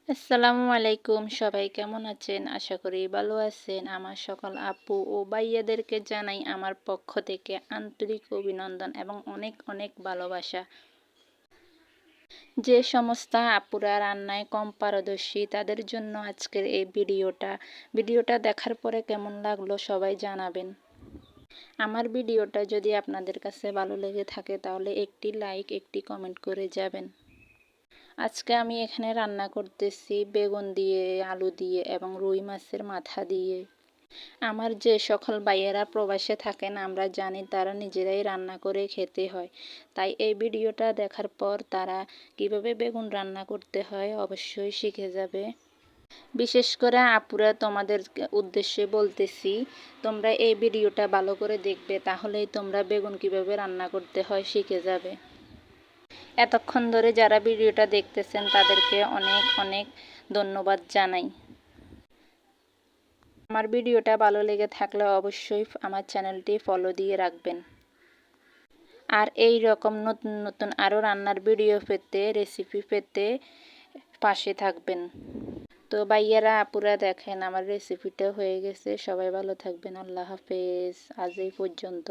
আসসালামু আলাইকুম, সবাই কেমন আছেন? আশা করি ভালো আছেন। আমার সকল আপু ও ভাইয়াদেরকে জানাই আমার পক্ষ থেকে আন্তরিক অভিনন্দন এবং অনেক অনেক ভালোবাসা। যে সমস্ত আপুরা রান্নায় কম পারদর্শী তাদের জন্য আজকের এই ভিডিওটা দেখার পরে কেমন লাগলো সবাই জানাবেন। আমার ভিডিওটা যদি আপনাদের কাছে ভালো লেগে থাকে তাহলে একটি লাইক একটি কমেন্ট করে যাবেন। আজকে আমি এখানে রান্না করতেছি বেগুন দিয়ে, আলু দিয়ে এবং রুই মাছের মাথা দিয়ে। আমার যে সকল ভাইয়েরা প্রবাসে থাকেন আমরা জানি তারা নিজেরাই রান্না করে খেতে হয়, তাই এই ভিডিওটা দেখার পর তারা কিভাবে বেগুন রান্না করতে হয় অবশ্যই শিখে যাবে। বিশেষ করে আপুরা তোমাদের উদ্দেশ্যে বলতেছি, তোমরা এই ভিডিওটা ভালো করে দেখবে, তাহলেই তোমরা বেগুন কিভাবে রান্না করতে হয় শিখে যাবে। এতক্ষণ ধরে যারা ভিডিওটা দেখতেছেন তাদেরকে অনেক অনেক ধন্যবাদ জানাই। আমার ভিডিওটা ভালো লেগে থাকলে অবশ্যই আমার চ্যানেলটি ফলো দিয়ে রাখবেন। আর এই রকম নতুন নতুন আরও রান্নার ভিডিও পেতে, রেসিপি পেতে পাশে থাকবেন। তো ভাইয়ারা আপুরা দেখেন আমার রেসিপিটা হয়ে গেছে। সবাই ভালো থাকবেন। আল্লাহ হাফেজ। আজ এই পর্যন্ত।